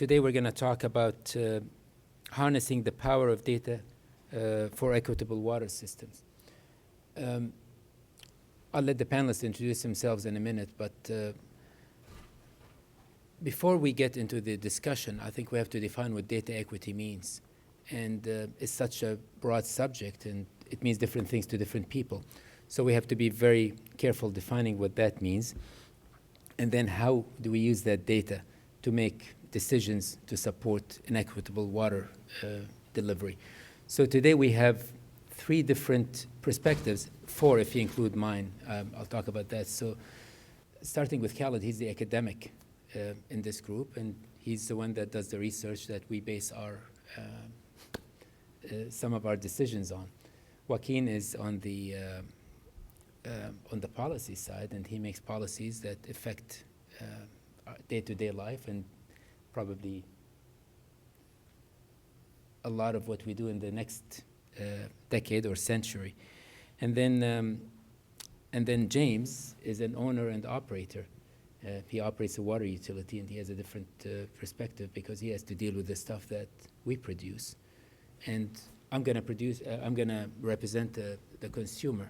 Today we're going to talk about harnessing the power of data for equitable water systems. I'll let the panelists introduce themselves in a minute, but before we get into the discussion, I think we have to define what data equity means. And it's such a broad subject, and it means different things to different people. So we have to be very careful defining what that means. And then how do we use that data to make decisions to support an equitable water delivery. So today we have 3 different perspectives, 4 if you include mine. I'll talk about that. So starting with Khalid, he's the academic in this group, and he's the one that does the research that we base our some of our decisions on. Joaquin is on the policy side, and he makes policies that affect our day-to-day life and probably a lot of what we do in the next decade or century. And then James is an owner and operator. He operates a water utility, and he has a different perspective because he has to deal with the stuff that we produce. And I'm going to represent the consumer.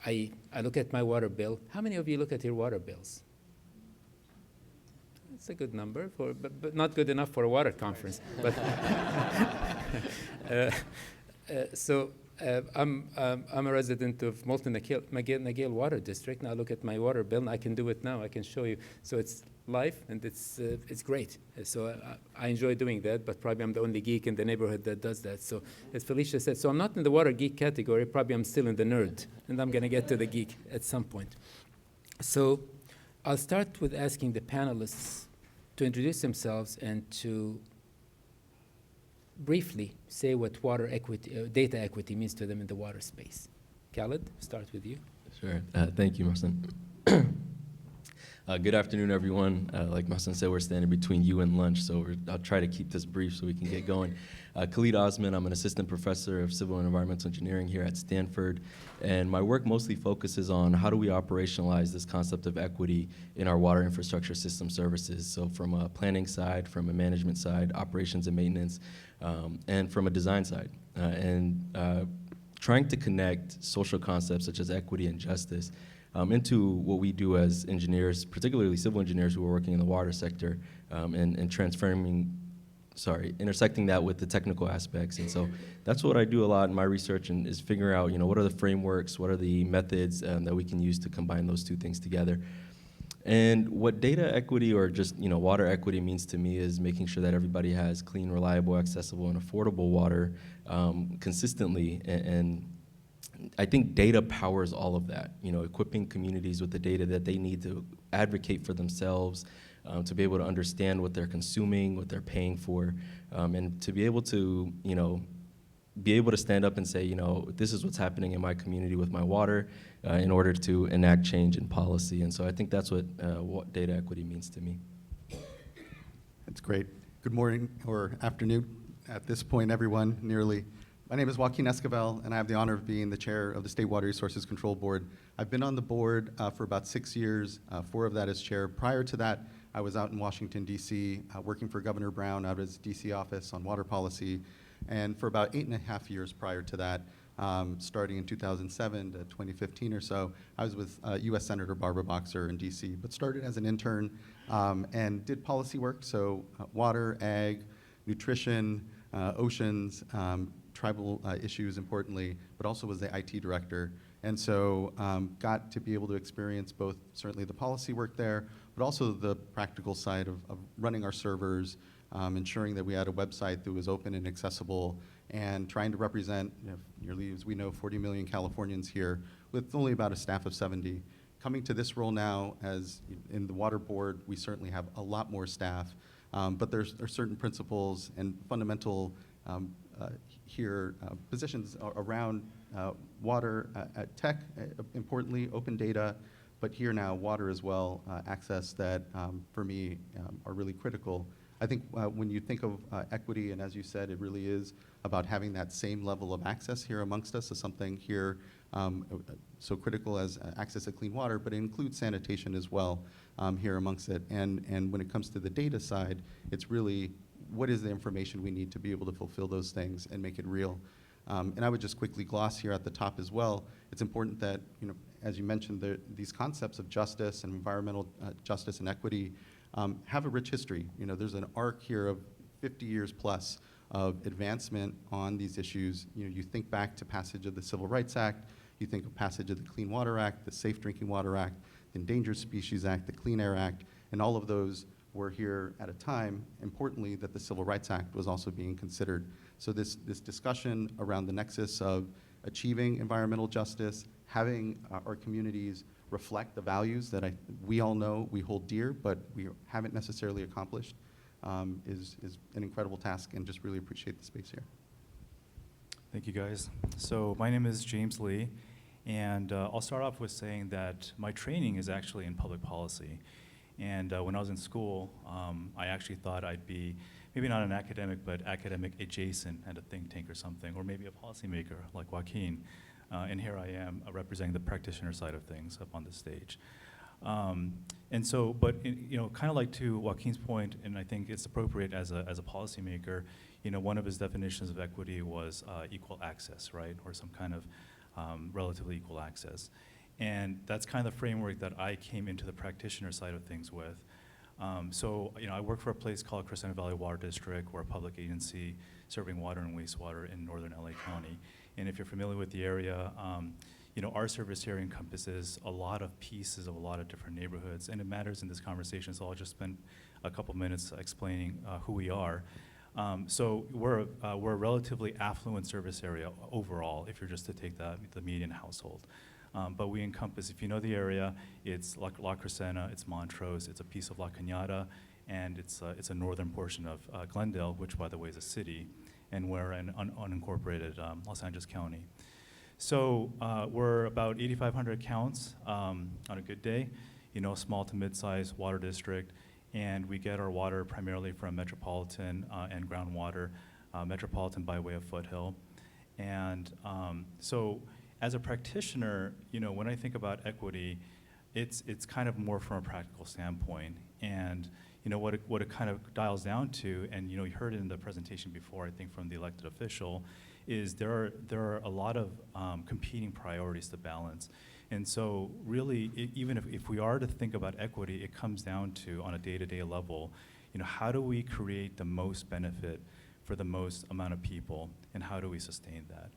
I look at my water bill. How many of you look at your water bills? It's a good number, but not good enough for a water conference. But I'm a resident of Mohsen Water District, and I look at my water bill, and I can do it now. I can show you. So it's live, and it's great. So I enjoy doing that, but probably I'm the only geek in the neighborhood that does that. So as Felicia said, so I'm not in the water geek category. Probably I'm still in the nerd, and I'm going to get to the geek at some point. So I'll start with asking the panelists to introduce themselves and to briefly say what water equity, data equity means to them in the water space. Khalid, start with you. Sure. Thank you, Mohsen. Good afternoon, everyone. Like Mohsen said, we're standing between you and lunch, so I'll try to keep this brief so we can get going. Khalid Osman, I'm an assistant professor of civil and environmental engineering here at Stanford, and my work mostly focuses on how do we operationalize this concept of equity in our water infrastructure system services, so from a planning side, from a management side, operations and maintenance, and from a design side. Trying to connect social concepts such as equity and justice into what we do as engineers, particularly civil engineers who are working in the water sector, and intersecting that with the technical aspects. And so that's what I do a lot in my research, and is figuring out, what are the frameworks, what are the methods that we can use to combine those two things together. And what data equity, or just water equity, means to me is making sure that everybody has clean, reliable, accessible, and affordable water consistently. And I think data powers all of that, equipping communities with the data that they need to advocate for themselves, to be able to understand what they're consuming, what they're paying for, and to be able to, stand up and say, this is what's happening in my community with my water, in order to enact change in policy. And so I think that's what data equity means to me. That's great. Good morning or afternoon at this point, everyone, nearly. My name is Joaquin Esquivel, and I have the honor of being the chair of the State Water Resources Control Board. I've been on the board for about 6 years, 4 of that as chair. Prior to that, I was out in Washington, D.C., working for Governor Brown out of his D.C. office on water policy. And for about 8.5 years prior to that, starting in 2007 to 2015 or so, I was with U.S. Senator Barbara Boxer in D.C., but started as an intern and did policy work, so water, ag, nutrition, oceans, tribal issues, importantly, but also was the IT director. And so got to be able to experience both certainly the policy work there, but also the practical side of running our servers, ensuring that we had a website that was open and accessible, and trying to represent, nearly, as we know, 40 million Californians here with only about a staff of 70. Coming to this role now, as in the water board, we certainly have a lot more staff, but there are certain principles and fundamental positions around water, tech, importantly, open data, but here now water as well, access that for me are really critical. I think when you think of equity, and as you said, it really is about having that same level of access here amongst us. So something here so critical as access to clean water, but it includes sanitation as well here amongst it. And when it comes to the data side, it's really what is the information we need to be able to fulfill those things and make it real. And I would just quickly gloss here at the top as well. It's important that, as you mentioned, these concepts of justice and environmental justice and equity have a rich history. There's an arc here of 50 years plus of advancement on these issues. You think back to passage of the Civil Rights Act, you think of passage of the Clean Water Act, the Safe Drinking Water Act, the Endangered Species Act, the Clean Air Act, and all of those were here at a time, importantly, that the Civil Rights Act was also being considered. So this discussion around the nexus of achieving environmental justice, having our communities reflect the values that we all know we hold dear, but we haven't necessarily accomplished, is an incredible task, and just really appreciate the space here. Thank you, guys. So my name is James Lee, and I'll start off with saying that my training is actually in public policy. And when I was in school, I actually thought I'd be maybe not an academic, but academic adjacent at a think tank or something, or maybe a policymaker like Joaquin. And here I am representing the practitioner side of things up on the stage. And so, but kind of like to Joaquin's point, and I think it's appropriate as a policymaker, one of his definitions of equity was equal access, right, or some kind of relatively equal access. And that's kind of the framework that I came into the practitioner side of things with. So, I work for a place called Crescenta Valley Water District. We're a public agency serving water and wastewater in northern LA County. And if you're familiar with the area, our service area encompasses a lot of pieces of a lot of different neighborhoods, and it matters in this conversation, so I'll just spend a couple minutes explaining who we are. So we're a relatively affluent service area overall, if you're just to take the median household. But we encompass, if you know the area, it's La Crescenta, it's Montrose, it's a piece of La Cañada, and it's a northern portion of Glendale, which, by the way, is a city, and we're an unincorporated Los Angeles County. So we're about 8,500 counts on a good day, small to mid-sized water district, and we get our water primarily from metropolitan and groundwater, metropolitan by way of Foothill. And so as a practitioner, when I think about equity, it's kind of more from a practical standpoint. And what it kind of dials down to, and you heard it in the presentation before, I think from the elected official, is there are a lot of competing priorities to balance. And so really, even if we are to think about equity, it comes down to, on a day-to-day level, how do we create the most benefit for the most amount of people, and how do we sustain that?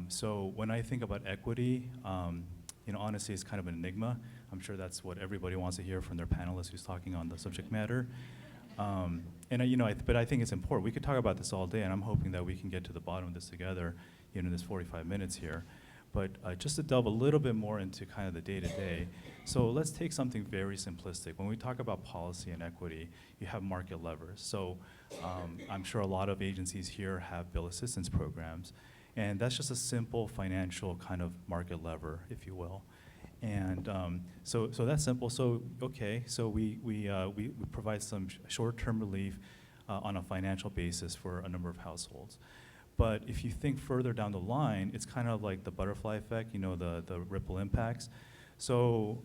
So when I think about equity, honestly, it's kind of an enigma. I'm sure that's what everybody wants to hear from their panelist who's talking on the subject matter. But I think it's important. We could talk about this all day, and I'm hoping that we can get to the bottom of this together, in this 45 minutes here. But just to delve a little bit more into kind of the day-to-day, so let's take something very simplistic. When we talk about policy and equity, you have market levers. So I'm sure a lot of agencies here have bill assistance programs, and that's just a simple financial kind of market lever, if you will. And so that's simple. So okay, so we provide some short-term relief on a financial basis for a number of households. But if you think further down the line, it's kind of like the butterfly effect, the ripple impacts. So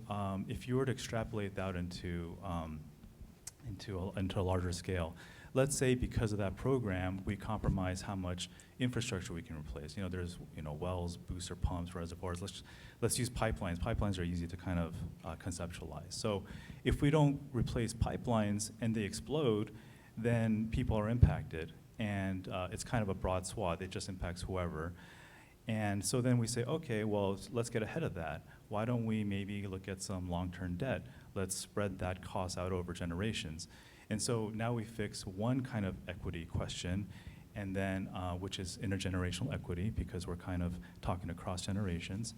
if you were to extrapolate that into a larger scale, let's say because of that program, we compromise how much infrastructure we can replace. There's wells, booster pumps, reservoirs. Let's use pipelines. Pipelines are easy to kind of conceptualize. So if we don't replace pipelines and they explode, then people are impacted. And it's kind of a broad swath. It just impacts whoever. And so then we say, okay, well, let's get ahead of that. Why don't we maybe look at some long-term debt? Let's spread that cost out over generations. And so now we fix one kind of equity question, and then which is intergenerational equity, because we're kind of talking across generations.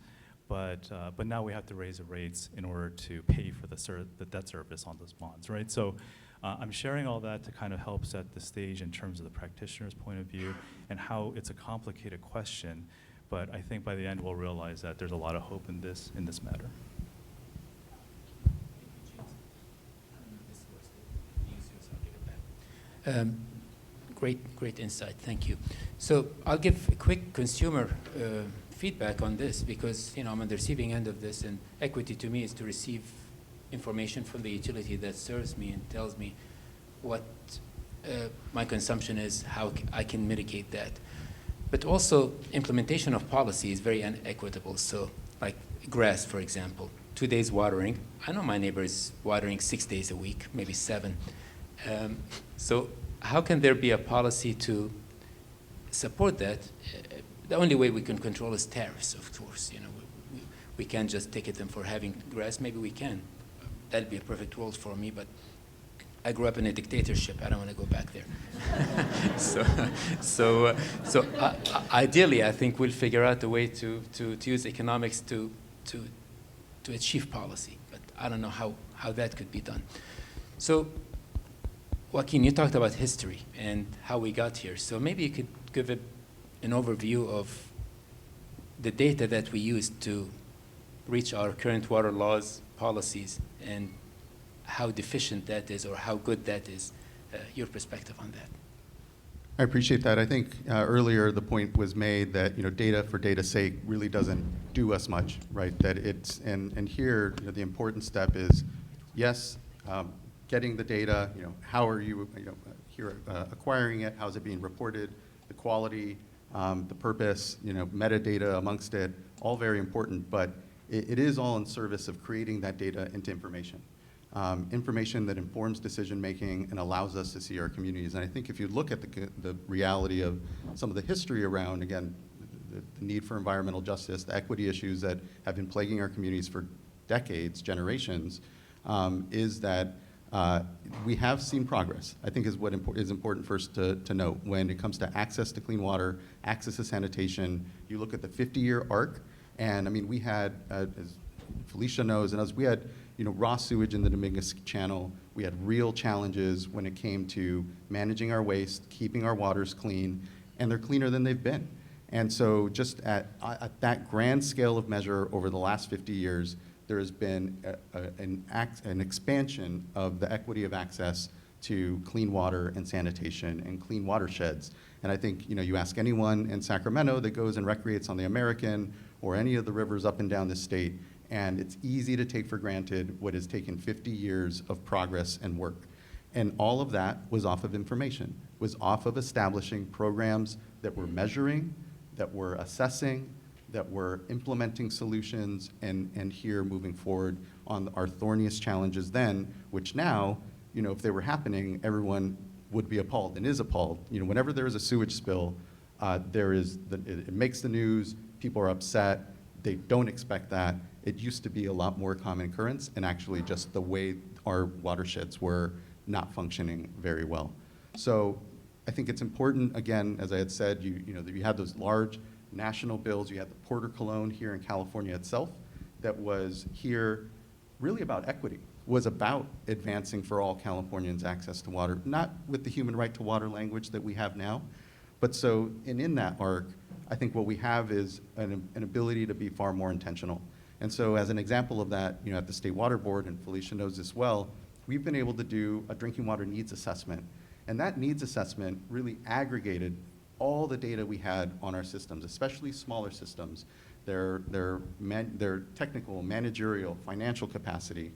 But now we have to raise the rates in order to pay for the debt service on those bonds, right? So I'm sharing all that to kind of help set the stage in terms of the practitioner's point of view and how it's a complicated question. But I think by the end we'll realize that there's a lot of hope in this matter. Great insight. Thank you. So I'll give a quick consumer feedback on this because I'm on the receiving end of this, and equity to me is to receive information from the utility that serves me and tells me what my consumption is, how I can mitigate that. But also implementation of policy is very inequitable. So like grass, for example, 2 days watering. I know my neighbor is watering 6 days a week, maybe 7. So how can there be a policy to support that? The only way we can control is tariffs, of course. We can't just ticket them for having grass. Maybe we can. That'd be a perfect world for me, but I grew up in a dictatorship. I don't want to go back there. So ideally, I think we'll figure out a way to use economics to achieve policy, but I don't know how that could be done. So Joaquin, you talked about history and how we got here. So maybe you could give an overview of the data that we used to reach our current water laws, policies, and how deficient that is or how good that is, your perspective on that. I appreciate that. I think earlier the point was made that data for data's sake really doesn't do us much, right? That it's and here the important step is, yes, getting the data. How are you here acquiring it? How is it being reported? The quality, the purpose, metadata amongst it, all very important. But it is all in service of creating that data into information. Information that informs decision making and allows us to see our communities. And I think if you look at the reality of some of the history around, again, the need for environmental justice, the equity issues that have been plaguing our communities for decades, generations, is that we have seen progress. I think is what is important first to note when it comes to access to clean water, access to sanitation. You look at the 50-year arc, and I mean, we had, as Felicia knows, and as we had, raw sewage in the Dominguez Channel. We had real challenges when it came to managing our waste, keeping our waters clean, and they're cleaner than they've been. And so just at that grand scale of measure over the last 50 years, there has been an expansion of the equity of access to clean water and sanitation and clean watersheds. And I think, you ask anyone in Sacramento that goes and recreates on the American or any of the rivers up and down the state, and it's easy to take for granted what has taken 50 years of progress and work. And all of that was off of information, was off of establishing programs that were measuring, that were assessing, that were implementing solutions, and here moving forward on our thorniest challenges then, which now, if they were happening, everyone would be appalled and is appalled. Whenever there is a sewage spill, it makes the news, people are upset, they don't expect that. It used to be a lot more common occurrence, and actually just the way our watersheds were not functioning very well. So I think it's important, again, as I had said, you had those large national bills. You had the Porter Cologne here in California itself that was here really about equity, was about advancing for all Californians access to water, not with the human right to water language that we have now, but so, and in that arc, I think what we have is an ability to be far more intentional. And so as an example of that, at the State Water Board, and Felicia knows this well, we've been able to do a drinking water needs assessment. And that needs assessment really aggregated all the data we had on our systems, especially smaller systems, their technical, managerial, financial capacity.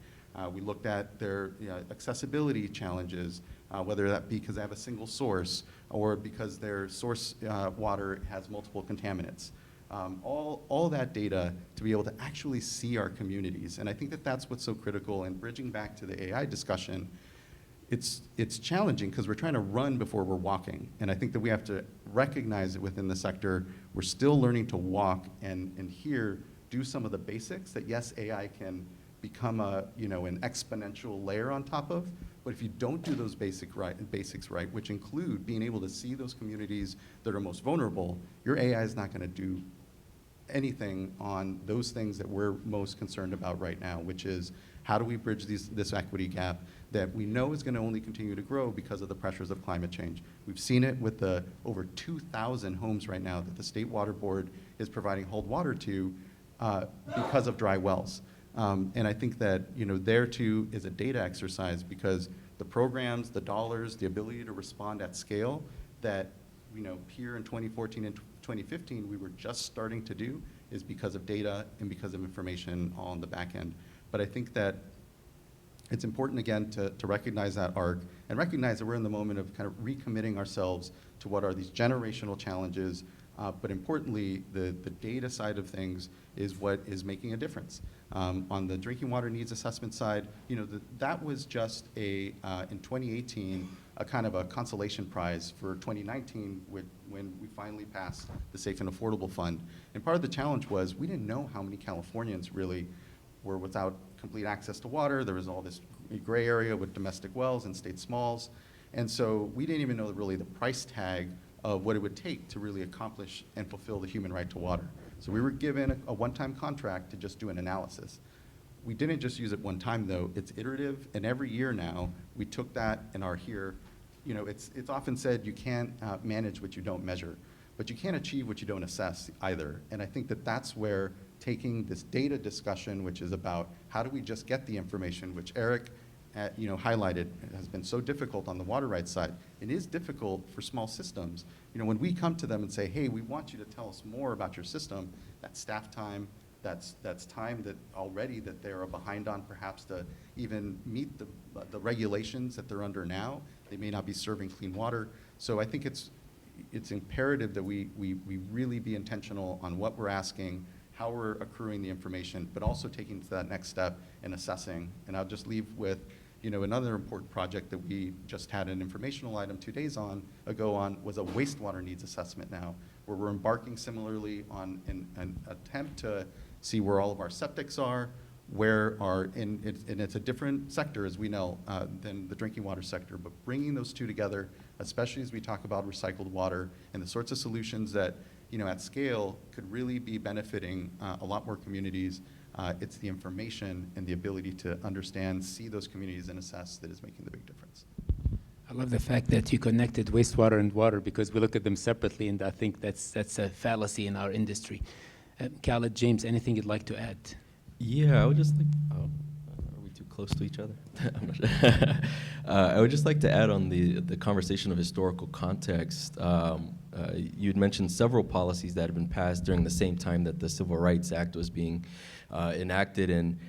We looked at their accessibility challenges, whether that be because they have a single source or because their source water has multiple contaminants. All that data to be able to actually see our communities. And I think that that's what's so critical. And bridging back to the AI discussion, it's challenging because we're trying to run before we're walking. And I think that we have to recognize that within the sector, we're still learning to walk and here do some of the basics that, yes, AI can become an exponential layer on top of. But if you don't do those basics right, which include being able to see those communities that are most vulnerable, your AI is not going to do anything on those things that we're most concerned about right now, which is how do we bridge this equity gap that we know is going to only continue to grow because of the pressures of climate change. We've seen it with the over 2,000 homes right now that the State Water Board is providing hold water to because of dry wells. And I think that there too is a data exercise because the programs, the dollars, the ability to respond at scale that, here in 2014 and 2015, we were just starting to do is because of data and because of information on the back end. But I think that it's important, again, to recognize that arc and recognize that we're in the moment of kind of recommitting ourselves to what are these generational challenges, but importantly, the data side of things is what is making a difference. On the drinking water needs assessment side, that was just in 2018, a kind of a consolation prize for 2019 when we finally passed the Safe and Affordable Fund. And part of the challenge was we didn't know how many Californians really were without complete access to water. There was all this gray area with domestic wells and state smalls. And so we didn't even know really the price tag of what it would take to really accomplish and fulfill the human right to water. So we were given a one-time contract to just do an analysis. We didn't just use it one time, though. It's iterative, and every year now, we took that and are here. It's often said you can't manage what you don't measure, but you can't achieve what you don't assess either. And I think that that's where taking this data discussion, which is about how do we just get the information, which Eric highlighted has been so difficult on the water rights side. It is difficult for small systems. When we come to them and say, hey, we want you to tell us more about your system, that's staff time, that's time that already that they're behind on perhaps to even meet the regulations that they're under now. They may not be serving clean water. So I think it's imperative that we really be intentional on what we're asking, how we're accruing the information, but also taking to that next step and assessing. And I'll just leave with another important project that we just had an informational item 2 days ago on was a wastewater needs assessment now, where we're embarking similarly on an attempt to see where all of our septics are, and it's a different sector, as we know, than the drinking water sector, but bringing those two together, especially as we talk about recycled water and the sorts of solutions that, at scale could really be benefiting a lot more communities. It's the information and the ability to understand, see those communities and assess that is making the big difference. I love the fact that you connected wastewater and water because we look at them separately, and I think that's a fallacy in our industry. Khalid, James, anything you'd like to add? Yeah, I would just like, are we too close to each other? I'm not sure. I would just like to add on the conversation of historical context. You'd mentioned several policies that have been passed during the same time that the Civil Rights Act was being enacted. And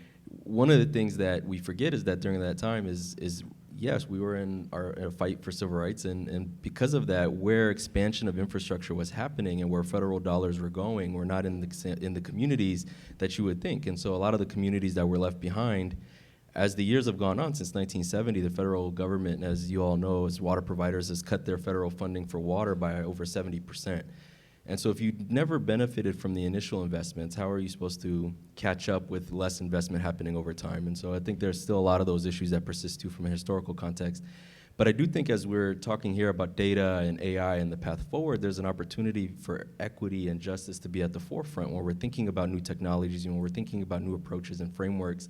one of the things that we forget is that during that time is yes, we were in a fight for civil rights, and because of that, where expansion of infrastructure was happening and where federal dollars were going were not in the communities that you would think. And so a lot of the communities that were left behind, as the years have gone on, since 1970, the federal government, as you all know, as water providers, has cut their federal funding for water by over 70%. And so if you never benefited from the initial investments, how are you supposed to catch up with less investment happening over time? And so I think there's still a lot of those issues that persist too from a historical context. But I do think as we're talking here about data and AI and the path forward, there's an opportunity for equity and justice to be at the forefront when we're thinking about new technologies and when we're thinking about new approaches and frameworks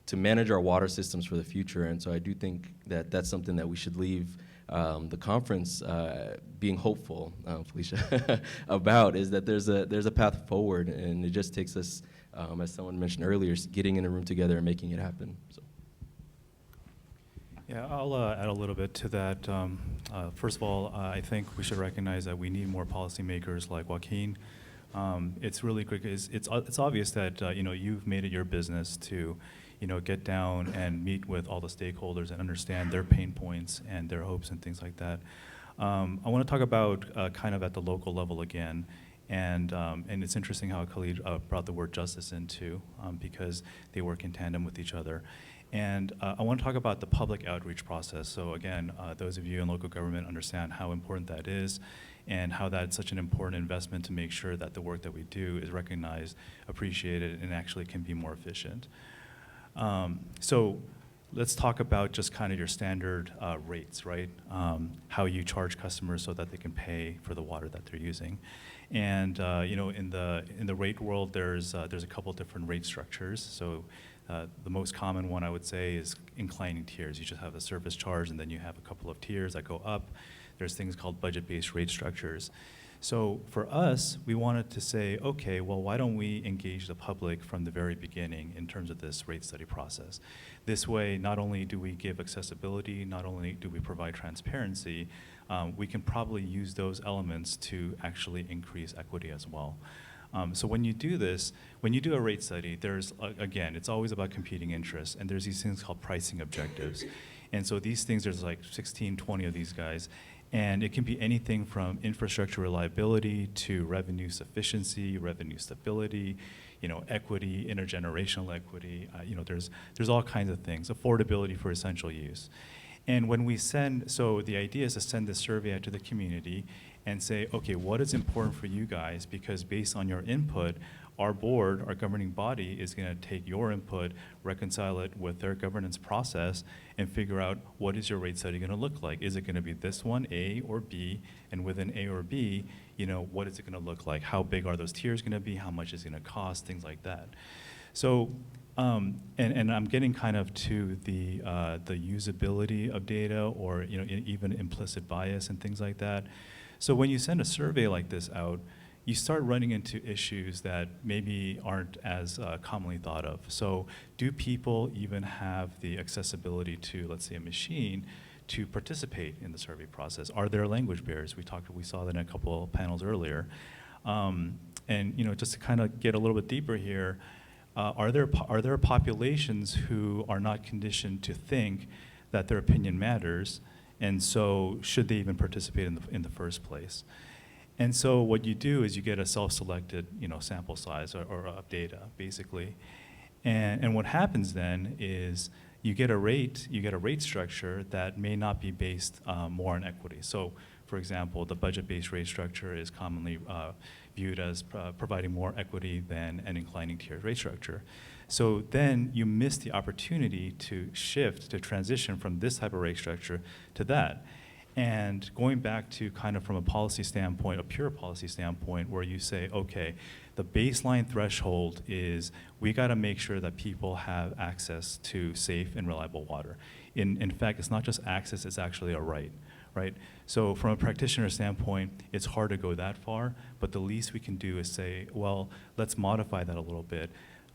to manage our water systems for the future. And so I do think that that's something that we should leave the conference being hopeful, Felicia, about, is that there's a path forward, and it just takes us, as someone mentioned earlier, getting in a room together and making it happen. So. Yeah, I'll add a little bit to that. First of all, I think we should recognize that we need more policymakers like Joaquin. It's really quick. It's obvious that you've made it your business to get down and meet with all the stakeholders and understand their pain points and their hopes and things like that. I want to talk about kind of at the local level again, and it's interesting how Khalid brought the word justice into because they work in tandem with each other. And I want to talk about the public outreach process. So again, those of you in local government understand how important that is and how that's such an important investment to make sure that the work that we do is recognized, appreciated, and actually can be more efficient. So let's talk about just kind of your standard rates, right? How you charge customers so that they can pay for the water that they're using. And in the rate world, there's a couple different rate structures. So the most common one I would say is inclining tiers. You just have a service charge, and then you have a couple of tiers that go up. There's things called budget-based rate structures. So for us, we wanted to say, okay, well, why don't we engage the public from the very beginning in terms of this rate study process? This way, not only do we give accessibility, not only do we provide transparency, we can probably use those elements to actually increase equity as well. So when you do this, when you do a rate study, there's, again, it's always about competing interests, and there's these things called pricing objectives. And so these things, there's like 16, 20 of these guys, and it can be anything from infrastructure reliability to revenue sufficiency, revenue stability, equity, intergenerational equity, there's all kinds of things, affordability for essential use. And when we so the idea is to send this survey out to the community and say, okay, what is important for you guys? Because based on your input, our board, our governing body, is going to take your input, reconcile it with their governance process, and figure out what is your rate study going to look like. Is it going to be this one, A or B? And within A or B, what is it going to look like? How big are those tiers going to be? How much is it going to cost? Things like that. So, and I'm getting kind of to the usability of data, or even implicit bias and things like that. So when you send a survey like this out, you start running into issues that maybe aren't as commonly thought of. So do people even have the accessibility to, let's say, a machine to participate in the survey process? Are there language barriers? We saw that in a couple of panels earlier. And just to kind of get a little bit deeper here, are there populations who are not conditioned to think that their opinion matters, and so should they even participate in the first place? And so what you do is you get a self-selected, sample size or of data, basically. And what happens then is you get a rate structure that may not be based more on equity. So, for example, the budget-based rate structure is commonly viewed as providing more equity than an inclining tiered rate structure. So then you miss the opportunity to transition from this type of rate structure to that. And going back to kind of from a policy standpoint, a pure policy standpoint, where you say, okay, the baseline threshold is we got to make sure that people have access to safe and reliable water. In fact, it's not just access, it's actually a right? So from a practitioner standpoint, it's hard to go that far, but the least we can do is say, well, let's modify that a little bit.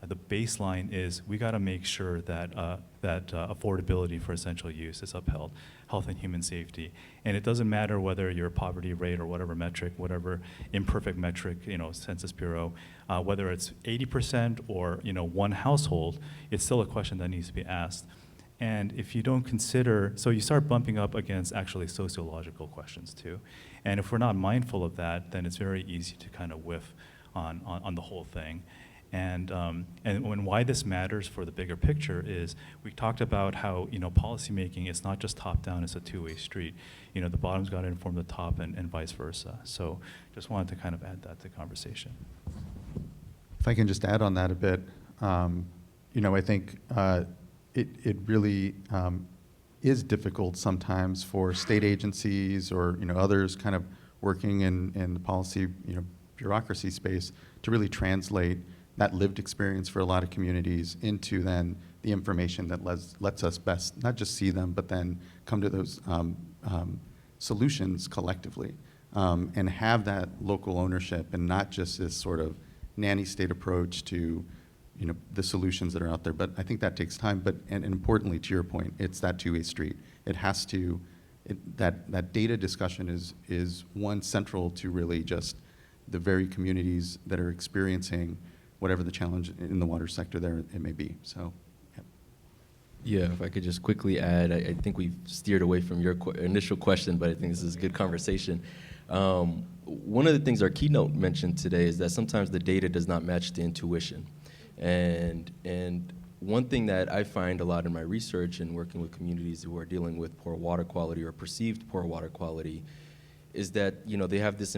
The baseline is we got to make sure that affordability for essential use is upheld, health and human safety. And it doesn't matter whether your poverty rate or whatever metric, whatever imperfect metric, Census Bureau, whether it's 80% or one household, it's still a question that needs to be asked. And if you don't consider, so you start bumping up against actually sociological questions too. And if we're not mindful of that, then it's very easy to kind of whiff on the whole thing. And why this matters for the bigger picture is we talked about how policymaking is not just top down; it's a two-way street. The bottom's got to inform the top, and vice versa. So just wanted to kind of add that to the conversation. If I can just add on that a bit, I think it really is difficult sometimes for state agencies or others kind of working in the policy bureaucracy space to really translate that lived experience for a lot of communities into then the information that lets us best not just see them, but then come to those solutions collectively and have that local ownership and not just this sort of nanny state approach to the solutions that are out there. But I think that takes time. But and importantly, to your point, it's that two-way street. It has to, that data discussion is one central to really just the very communities that are experiencing whatever the challenge in the water sector there it may be. So, yeah, if I could just quickly add, I think we've steered away from your initial question, but I think this is a good conversation. One of the things our keynote mentioned today is that sometimes the data does not match the intuition. And one thing that I find a lot in my research and working with communities who are dealing with poor water quality or perceived poor water quality is that they have this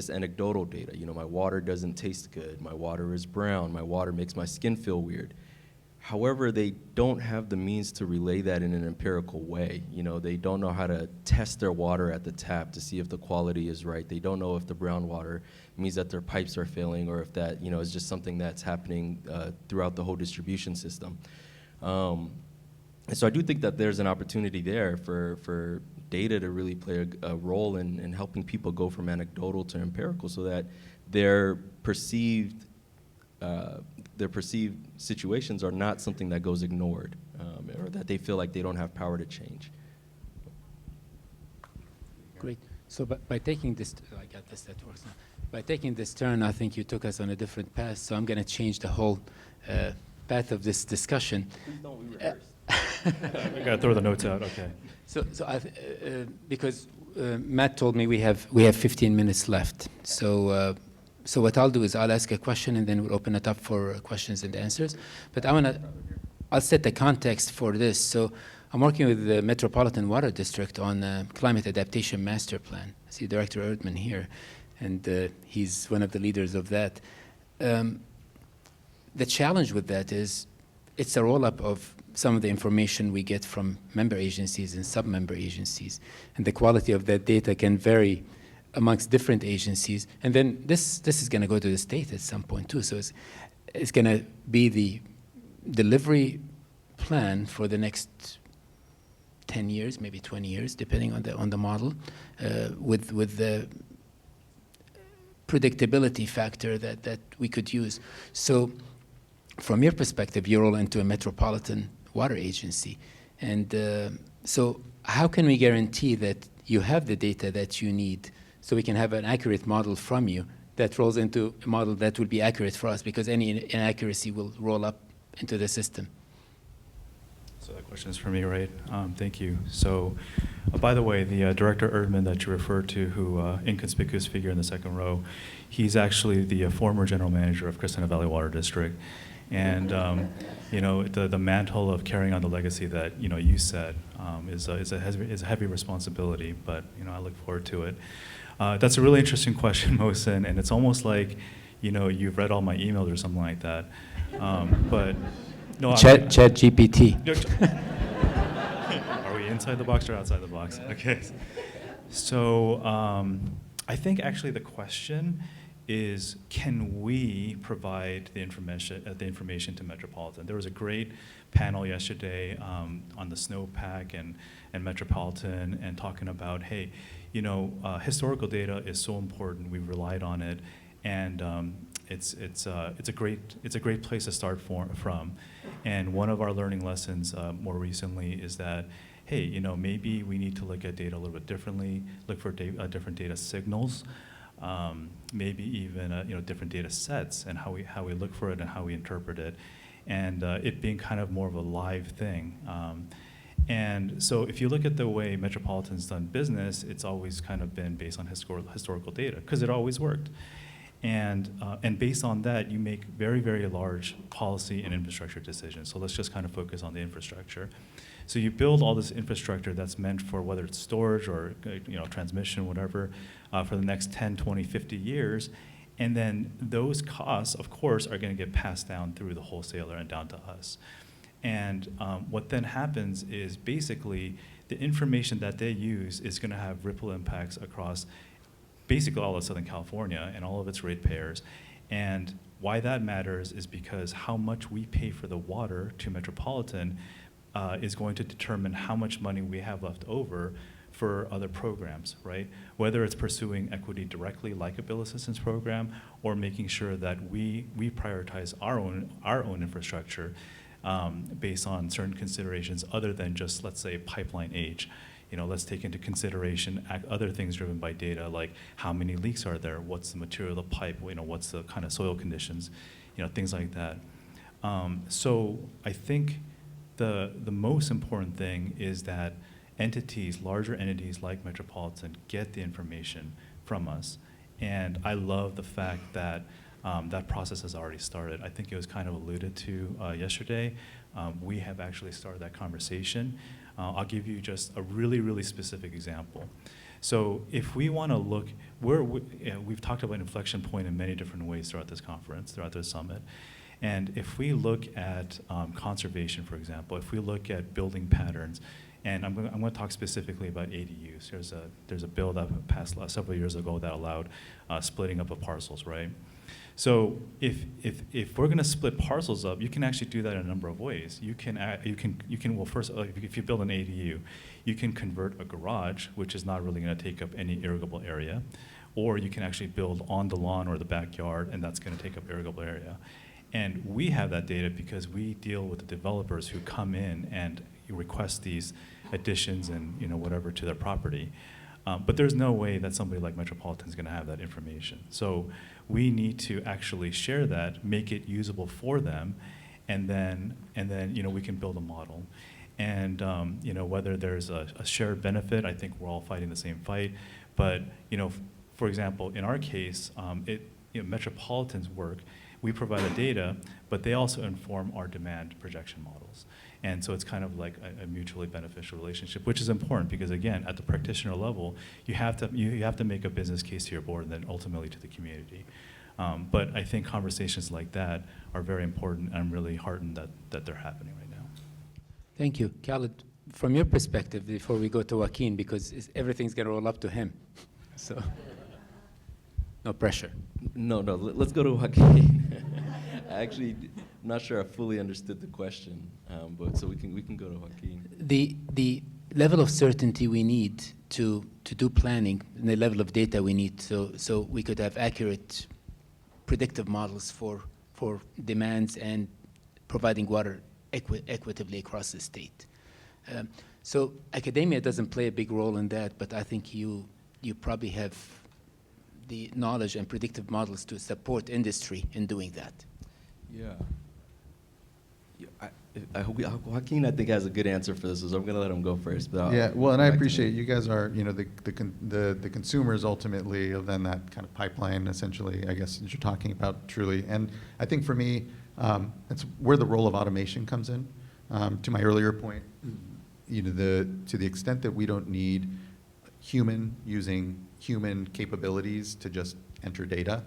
anecdotal data. My water doesn't taste good, my water is brown, my water makes my skin feel weird. However, they don't have the means to relay that in an empirical way. They don't know how to test their water at the tap to see if the quality is right. They don't know if the brown water means that their pipes are failing or if that is just something that's happening throughout the whole distribution system. And so I do think that there's an opportunity there for data to really play a role in helping people go from anecdotal to empirical so that their perceived situations are not something that goes ignored, or that they feel like they don't have power to change. Great. So by taking this, I got this, that works now. By taking this turn, I think you took us on a different path, so I'm going to change the whole path of this discussion. Please don't, we reversed. We got to throw the notes out, okay. So because Matt told me we have 15 minutes left. So what I'll do is I'll ask a question and then we'll open it up for questions and answers. But I'll set the context for this. So I'm working with the Metropolitan Water District on a climate adaptation master plan. I see Director Erdman here, and he's one of the leaders of that. The challenge with that is it's a roll-up of some of the information we get from member agencies and sub-member agencies. And the quality of that data can vary amongst different agencies. And then this is going to go to the state at some point too. So it's going to be the delivery plan for the next 10 years, maybe 20 years, depending on the model, with the predictability factor that we could use. So from your perspective, you roll into a metropolitan water agency. And so how can we guarantee that you have the data that you need so we can have an accurate model from you that rolls into a model that will be accurate for us, because any inaccuracy will roll up into the system? So that question is for me, right? Thank you. So, by the way, the Director Erdman that you referred to, who inconspicuous figure in the second row, he's actually the former general manager of Crescenta Valley Water District. And you know, the mantle of carrying on the legacy that you said is a heavy responsibility. But I look forward to it. That's a really interesting question, Mohsen, and it's almost like you've read all my emails or something like that. But no, Chat GPT. Are we inside the box or outside the box? Okay. So I think actually the question is, can we provide the information to Metropolitan? There was a great panel yesterday on the snowpack and Metropolitan, and talking about, hey, historical data is so important. We've relied on it, and it's a great place to start from. And one of our learning lessons more recently is that, hey, maybe we need to look at data a little bit differently, look for different data signals. Maybe even different data sets, and how we look for it and how we interpret it, and it being kind of more of a live thing. And so if you look at the way Metropolitan's done business, it's always kind of been based on historical data, because it always worked. And based on that, you make very, very large policy and infrastructure decisions. So let's just kind of focus on the infrastructure. So you build all this infrastructure that's meant for whether it's storage or transmission, whatever, for the next 10, 20, 50 years. And then those costs, of course, are going to get passed down through the wholesaler and down to us. And what then happens is basically the information that they use is going to have ripple impacts across basically all of Southern California and all of its ratepayers. And why that matters is because how much we pay for the water to Metropolitan is going to determine how much money we have left over for other programs, right? Whether it's pursuing equity directly, like a bill assistance program, or making sure that we prioritize our own infrastructure based on certain considerations other than just, let's say, pipeline age. Let's take into consideration other things driven by data, like how many leaks are there, what's the material of the pipe, what's the kind of soil conditions, things like that. So I think the most important thing is that larger entities like Metropolitan, get the information from us. And I love the fact that that process has already started. I think it was kind of alluded to yesterday. We have actually started that conversation. I'll give you just a really, really specific example. So if we want to look, we've talked about inflection point in many different ways throughout this conference, throughout this summit. And if we look at conservation, for example, if we look at building patterns, and I'm going to talk specifically about ADUs. There's a bill that passed several years ago that allowed splitting up of parcels, right? So if we're going to split parcels up, you can actually do that in a number of ways. You can well, first, if you build an ADU, you can convert a garage, which is not really going to take up any irrigable area, or you can actually build on the lawn or the backyard, and that's going to take up irrigable area. And we have that data because we deal with the developers who come in and request these additions and whatever to their property. But there's no way that somebody like Metropolitan is going to have that information. So we need to actually share that, make it usable for them, and then we can build a model. And whether there's a shared benefit, I think we're all fighting the same fight. But for example, in our case, Metropolitan's work, we provide the data, but they also inform our demand projection models. And so it's kind of like a mutually beneficial relationship, which is important because, again, at the practitioner level, you have to make a business case to your board and then ultimately to the community. But I think conversations like that are very important, and I'm really heartened that they're happening right now. Thank you. Khalid, from your perspective, before we go to Joaquin, because everything's going to roll up to him. So, no pressure. No, let's go to Joaquin. Actually, I'm not sure I fully understood the question, but so we can go to Joaquin. The level of certainty we need to do planning, and the level of data we need so we could have accurate predictive models for demands and providing water equitably across the state. So academia doesn't play a big role in that, but I think you probably have the knowledge and predictive models to support industry in doing that. Yeah. Joaquin, I think, has a good answer for this, so I'm going to let him go first. But yeah, well, and I appreciate you guys are, the consumers ultimately of then that kind of pipeline, essentially, I guess, that you're talking about truly. And I think for me, it's where the role of automation comes in. To my earlier point, to the extent that we don't need using human capabilities to just enter data,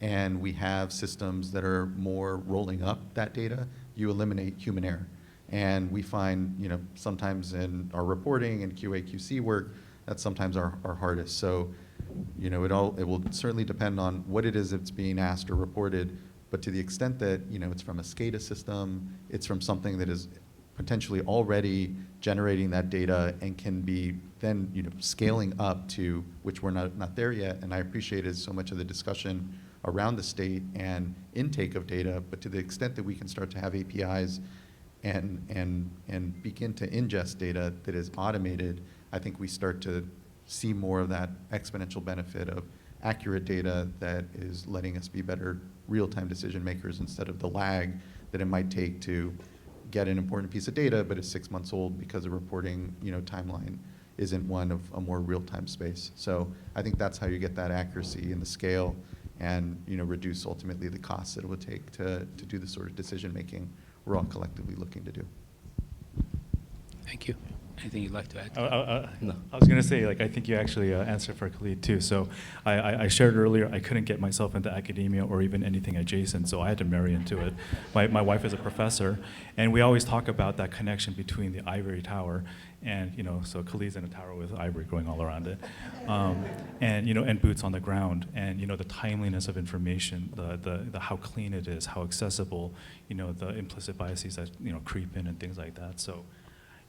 and we have systems that are more rolling up that data, you eliminate human error. And we find, sometimes in our reporting and QA/QC work, that's sometimes our hardest. So, it will certainly depend on what it is that's being asked or reported, but to the extent that, it's from a SCADA system, it's from something that is potentially already generating that data and can be then, scaling up to, which we're not there yet, and I appreciate is so much of the discussion around the state and intake of data, but to the extent that we can start to have APIs and begin to ingest data that is automated, I think we start to see more of that exponential benefit of accurate data that is letting us be better real-time decision makers instead of the lag that it might take to get an important piece of data, but it's 6 months old because the reporting timeline isn't one of a more real-time space. So I think that's how you get that accuracy and the scale and reduce ultimately the costs that it would take to do the sort of decision making we're all collectively looking to do. Thank you. Anything you'd like to add? No. I was going to say, I think you actually answered for Khalid too. So I shared earlier, I couldn't get myself into academia or even anything adjacent, so I had to marry into it. My wife is a professor, and we always talk about that connection between the ivory tower and, so Khalid's in a tower with ivory growing all around it, and boots on the ground, and, the timeliness of information, the how clean it is, how accessible, the implicit biases that, creep in and things like that. So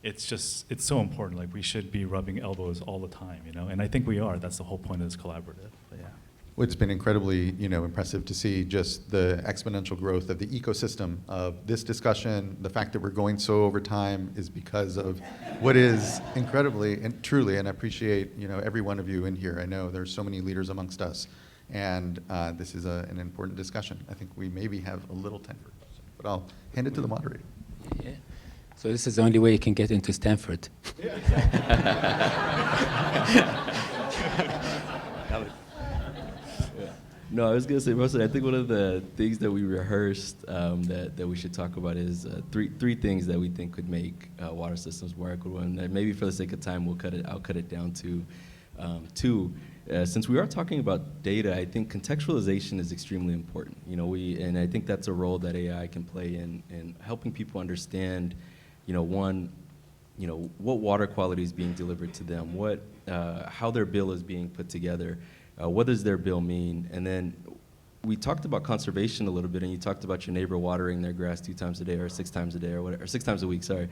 it's so important. We should be rubbing elbows all the time, and I think we are. That's the whole point of this collaborative. But yeah. Well, it's been incredibly, impressive to see just the exponential growth of the ecosystem of this discussion. The fact that we're going so over time is because of what is incredibly and truly, and I appreciate, every one of you in here. I know there's so many leaders amongst us, and this is an important discussion. I think we maybe have a little time for questions, but I'll hand it to the moderator. Yeah. So this is the only way you can get into Stanford. No, I was going to say, Mohsen, I think one of the things that we rehearsed that we should talk about is three things that we think could make water systems more equitable. And maybe for the sake of time, I'll cut it down to two. Since we are talking about data, I think contextualization is extremely important. And I think that's a role that AI can play in helping people understand, what water quality is being delivered to them, how their bill is being put together, what does their bill mean, and then we talked about conservation a little bit, and you talked about your neighbor watering their grass 2 times a day or 6 times a day or whatever, or 6 times a week, sorry.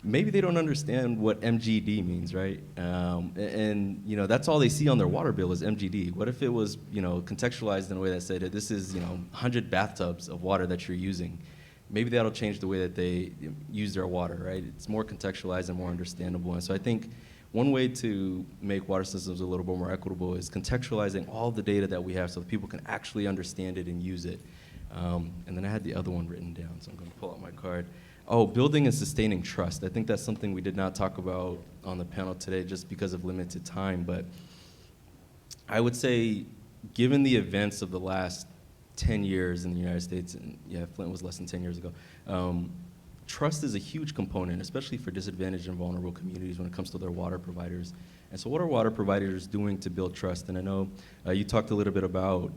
Maybe they don't understand what MGD means, right? And you know, that's all they see on their water bill is MGD. What if it was, you know, contextualized in a way that said, this is, you know, 100 bathtubs of water that you're using. Maybe that'll change the way that they use their water, right? It's more contextualized and more understandable. And so I think one way to make water systems a little bit more equitable is contextualizing all the data that we have so that people can actually understand it and use it. And then I had the other one written down, so I'm going to pull out my card. Oh, building and sustaining trust. I think that's something we did not talk about on the panel today just because of limited time, but I would say given the events of the last 10 years in the United States, and yeah, Flint was less than 10 years ago, trust is a huge component, especially for disadvantaged and vulnerable communities when it comes to their water providers. And so what are water providers doing to build trust? And I know you talked a little bit about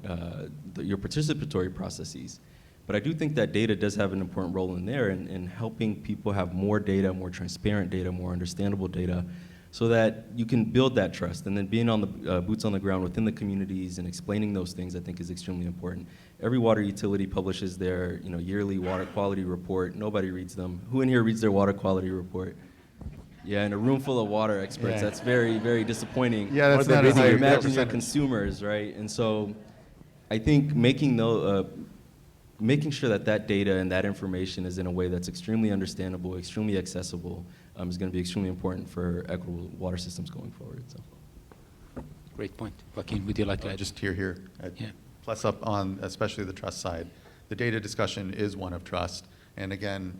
your participatory processes, but I do think that data does have an important role in there in helping people have more data, more transparent data, more understandable data, so that you can build that trust. And then being on the boots on the ground within the communities and explaining those things, I think, is extremely important. Every water utility publishes their yearly water quality report. Nobody reads them. Who in here reads their water quality report? Yeah, in a room full of water experts, Yeah. that's very, very disappointing. Yeah, that's not a high Imagine your percentage. consumers, right? And so I think making sure that that data and that information is in a way that's extremely understandable, extremely accessible, is going to be extremely important for equitable water systems going forward. So. Great point. Joaquin, would you like to add? Just here. Yeah. Plus up on especially the trust side. The data discussion is one of trust. And again,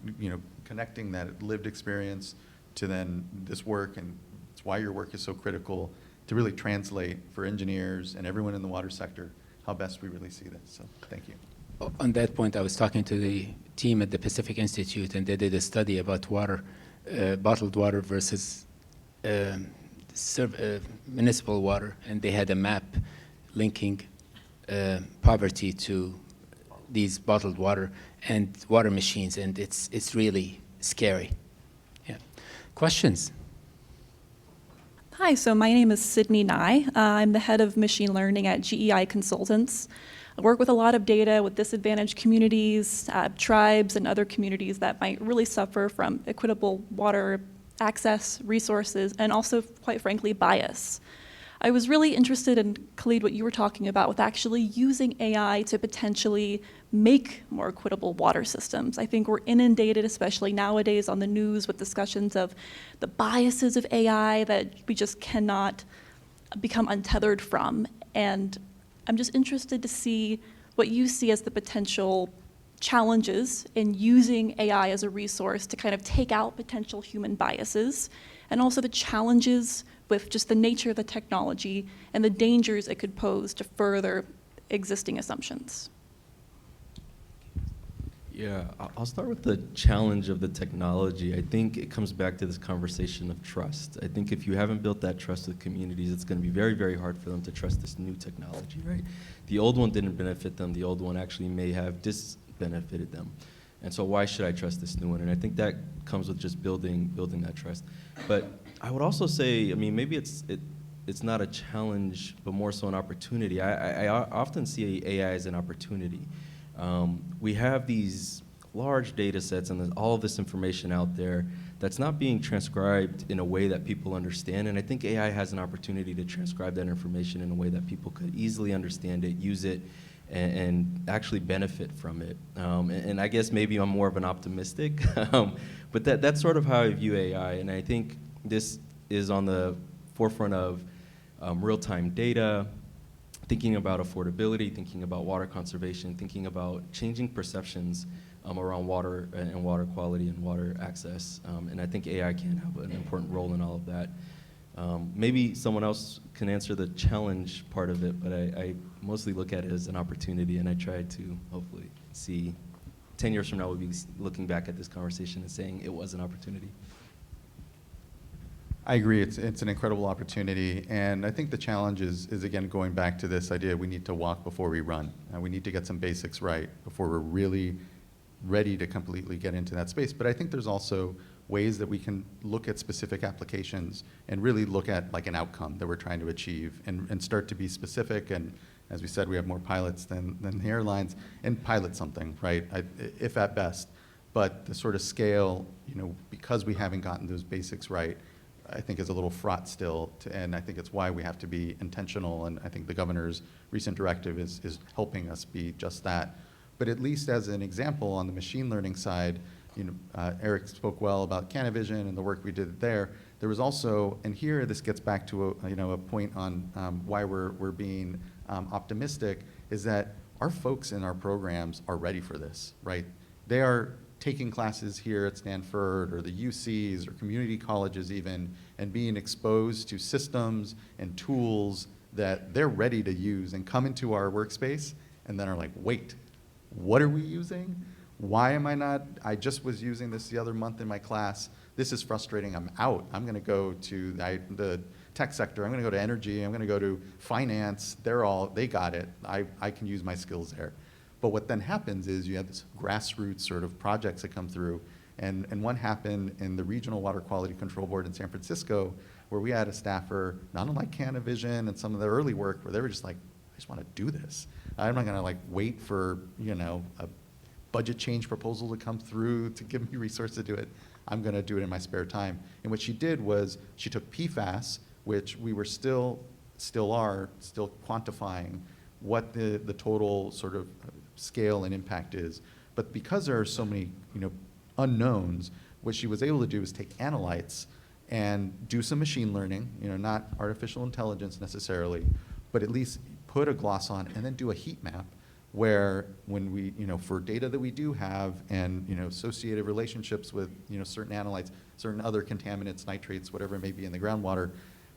connecting that lived experience to then this work, and it's why your work is so critical to really translate for engineers and everyone in the water sector how best we really see this. So thank you. On that point, I was talking to the team at the Pacific Institute, and they did a study about water, bottled water versus municipal water, and they had a map linking poverty to these bottled water and water machines, and it's really scary. Yeah. Questions? Hi, so my name is Sydney Nye. I'm the head of machine learning at GEI Consultants. I work with a lot of data with disadvantaged communities, tribes, and other communities that might really suffer from equitable water access, resources, and also, quite frankly, bias. I was really interested in, Khalid, what you were talking about with actually using AI to potentially make more equitable water systems. I think we're inundated, especially nowadays on the news, with discussions of the biases of AI that we just cannot become untethered from. And I'm just interested to see what you see as the potential challenges in using AI as a resource to kind of take out potential human biases, and also the challenges with just the nature of the technology and the dangers it could pose to further existing assumptions. Yeah, I'll start with the challenge of the technology. I think it comes back to this conversation of trust. I think if you haven't built that trust with communities, it's going to be very, very hard for them to trust this new technology, right? The old one didn't benefit them. The old one actually may have disbenefited them. And so why should I trust this new one? And I think that comes with just building that trust. But I would also say, I mean, maybe it's not a challenge, but more so an opportunity. I often see AI as an opportunity. We have these large data sets and there's all of this information out there that's not being transcribed in a way that people understand. And I think AI has an opportunity to transcribe that information in a way that people could easily understand it, use it, and actually benefit from it. And I guess maybe I'm more of an optimistic, but that's sort of how I view AI. And I think this is on the forefront of real-time data, thinking about affordability, thinking about water conservation, thinking about changing perceptions around water and water quality and water access. And I think AI can have an important role in all of that. Maybe someone else can answer the challenge part of it, but I mostly look at it as an opportunity, and I try to hopefully see 10 years from now we'll be looking back at this conversation and saying it was an opportunity. I agree. It's an incredible opportunity, and I think the challenge is again going back to this idea we need to walk before we run. We need to get some basics right before we're really ready to completely get into that space. But I think there's also ways that we can look at specific applications and really look at like an outcome that we're trying to achieve and start to be specific and As we said, we have more pilots than the airlines, and pilot something, right? If at best. But the sort of scale, because we haven't gotten those basics right, I think is a little fraught still, and I think it's why we have to be intentional, and I think the governor's recent directive is helping us be just that. But at least as an example, on the machine learning side, Eric spoke well about Canavision and the work we did there. There was also, and here this gets back to a point on why we're being optimistic, is that our folks in our programs are ready for this, right? They are taking classes here at Stanford or the UCs or community colleges even, and being exposed to systems and tools that they're ready to use and come into our workspace and then are like, wait, what are we using? Why am I not? I just was using this the other month in my class. This is frustrating. I'm out. I'm going to go to the tech sector. I'm going to go to energy. I'm going to go to finance. They got it. I can use my skills there. But what then happens is you have this grassroots sort of projects that come through. And one happened in the Regional Water Quality Control Board in San Francisco, where we had a staffer, not unlike Canavision and some of the early work, where they were just like, I just want to do this. I'm not going to wait for a budget change proposal to come through to give me resources to do it. I'm going to do it in my spare time. And what she did was she took PFAS, which we were still quantifying what the total sort of scale and impact is. But because there are so many unknowns, what she was able to do is take analytes and do some machine learning, not artificial intelligence necessarily, but at least put a gloss on and then do a heat map where when we, for data that we do have and, associated relationships with, certain analytes, certain other contaminants, nitrates, whatever it may be in the groundwater,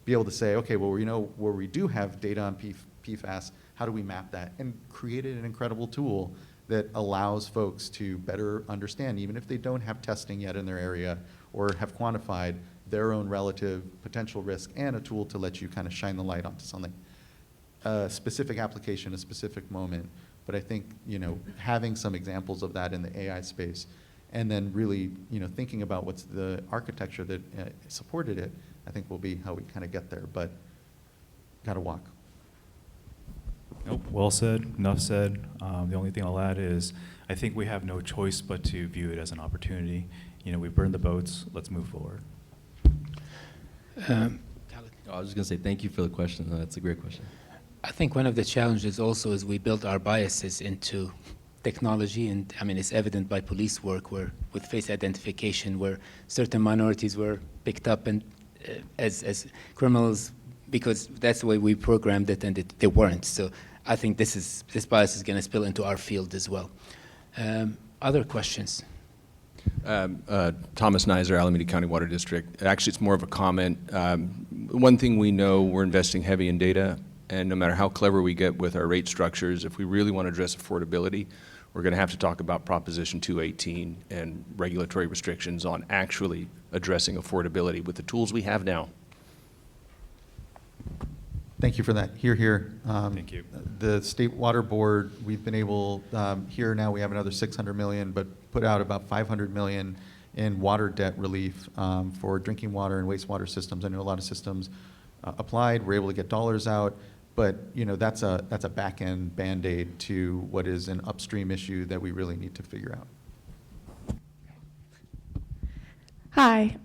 be able to say, okay, well, where we do have data on PFAS, how do we map that? And created an incredible tool that allows folks to better understand, even if they don't have testing yet in their area or have quantified their own relative potential risk, and a tool to let you kind of shine the light onto something. A specific application, a specific moment. But I think, having some examples of that in the AI space, and then really, thinking about what's the architecture that supported it, I think will be how we kind of get there, but got to walk. Nope, well said, enough said. The only thing I'll add is I think we have no choice but to view it as an opportunity. We burned the boats, let's move forward. I was just going to say thank you for the question. That's a great question. I think one of the challenges also is we build our biases into technology, and I mean, it's evident by police work where with face identification, where certain minorities were picked up and as criminals because that's the way we programmed it, and they weren't. So I think this bias is going to spill into our field as well. Other questions? Thomas Nizer, Alameda County Water District. Actually, it's more of a comment. One thing we know, we're investing heavy in data, and no matter how clever we get with our rate structures, if we really want to address affordability, we're going to have to talk about Proposition 218 and regulatory restrictions on actually addressing affordability with the tools we have now. Thank you for that. Here. Thank you. The State Water Board, we've been able, here now we have another $600 million, but put out about $500 million in water debt relief for drinking water and wastewater systems. I know a lot of systems applied, we're able to get dollars out, but that's a back-end Band-Aid to what is an upstream issue that we really need to figure out. Hi,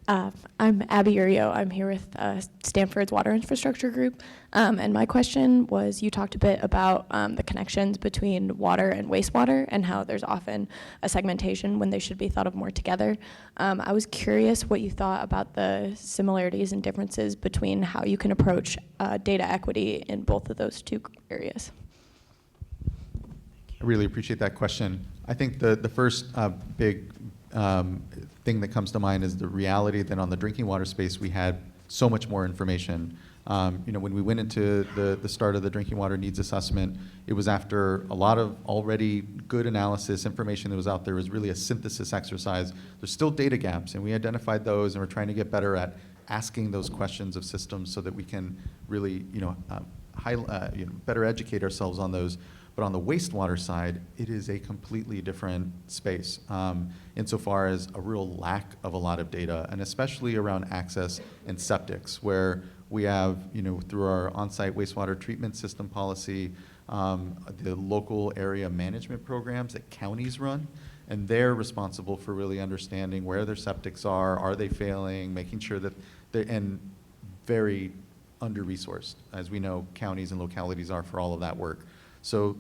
I'm Abby Urio. I'm here with Stanford's Water Infrastructure Group. And my question was, you talked a bit about the connections between water and wastewater and how there's often a segmentation when they should be thought of more together. I was curious what you thought about the similarities and differences between how you can approach data equity in both of those two areas. I really appreciate that question. I think the first big thing that comes to mind is the reality that on the drinking water space we had so much more information. When we went into the start of the drinking water needs assessment, it was after a lot of already good analysis, information that was out there. It was really a synthesis exercise. There's still data gaps, and we identified those, and we're trying to get better at asking those questions of systems so that we can really better educate ourselves on those. But on the wastewater side, it is a completely different space insofar as a real lack of a lot of data, and especially around access and septics, where we have, through our on-site wastewater treatment system policy, the local area management programs that counties run, and they're responsible for really understanding where their septics are they failing, making sure that they're, and very under-resourced, as we know counties and localities are for all of that work. So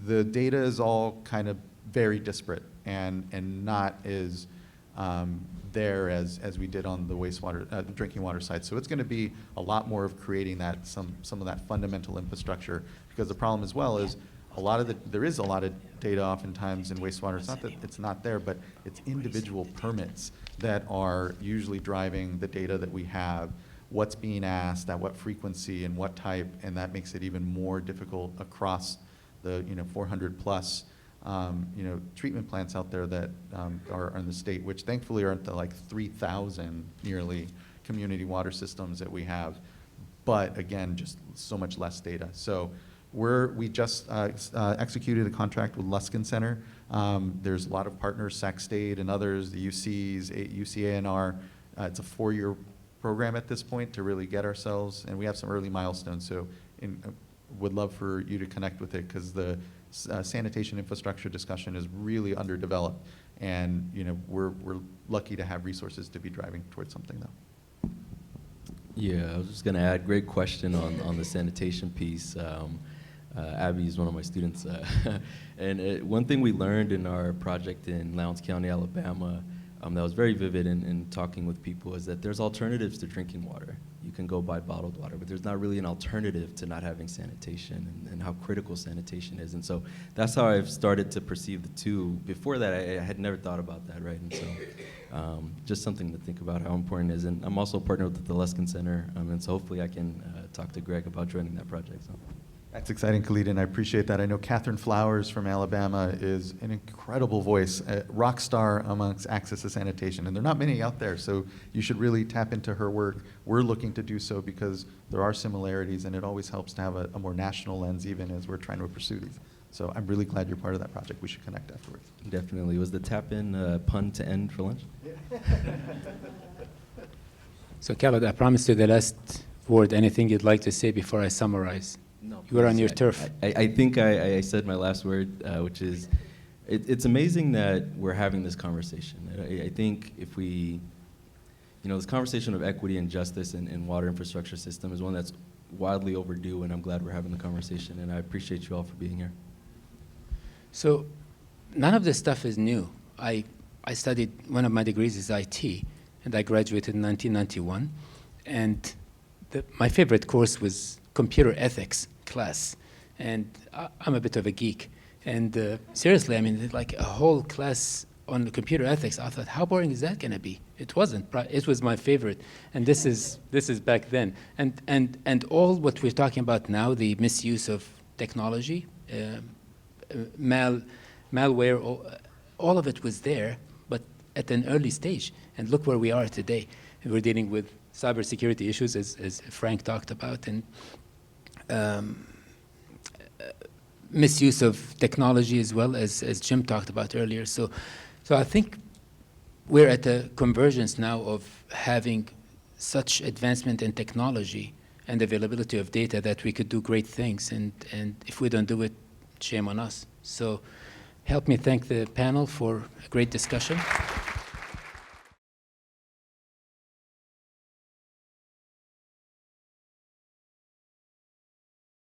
the data is all kind of very disparate and not as there as we did on the wastewater, drinking water side. So it's going to be a lot more of creating that some of that fundamental infrastructure, because the problem as well is there is a lot of data oftentimes in wastewater. It's not that it's not there, but it's individual permits that are usually driving the data that we have, what's being asked, at what frequency and what type, and that makes it even more difficult across the 400 plus treatment plants out there that are in the state, which thankfully aren't the like 3,000 nearly community water systems that we have, but again, just so much less data. So we just executed a contract with Luskin Center. There's a lot of partners, Sac State and others, the UCs, UCANR. It's a 4-year program at this point to really get ourselves, and we have some early milestones. So would love for you to connect with it, because the sanitation infrastructure discussion is really underdeveloped, and we're lucky to have resources to be driving towards something though. Yeah, I was just going to add, great question on the sanitation piece. Abby is one of my students. And one thing we learned in our project in Lowndes County, Alabama, that was very vivid in talking with people, is that there's alternatives to drinking water. You can go buy bottled water, but there's not really an alternative to not having sanitation, and how critical sanitation is. And so that's how I've started to perceive the two. Before that, I had never thought about that, right? And so just something to think about how important it is. And I'm also partnered with the Luskin Center, and so hopefully I can talk to Greg about joining that project. So. That's exciting, Khalid, and I appreciate that. I know Catherine Flowers from Alabama is an incredible voice, a rock star amongst access to sanitation, and there are not many out there, so you should really tap into her work. We're looking to do so because there are similarities, and it always helps to have a more national lens, even as we're trying to pursue these. So I'm really glad you're part of that project. We should connect afterwards. Definitely. Was the tap-in pun to end for lunch? So Khalid, I promised you the last word. Anything you'd like to say before I summarize? No, you are on your turf. I think I said my last word, which is, it's amazing that we're having this conversation. I think if we, this conversation of equity and justice in water infrastructure system is one that's wildly overdue, and I'm glad we're having the conversation, and I appreciate you all for being here. So none of this stuff is new. I studied, one of my degrees is IT, and I graduated in 1991, and my favorite course was computer ethics class, and I'm a bit of a geek, and seriously, I mean, like a whole class on computer ethics, I thought, how boring is that going to be? It wasn't. It was my favorite, and this is back then, and all what we're talking about now, the misuse of technology, malware, all of it was there, but at an early stage, and look where we are today. We're dealing with cybersecurity issues, as Frank talked about, and misuse of technology as well, as Jim talked about earlier. So I think we're at a convergence now of having such advancement in technology and availability of data that we could do great things. And if we don't do it, shame on us. So help me thank the panel for a great discussion.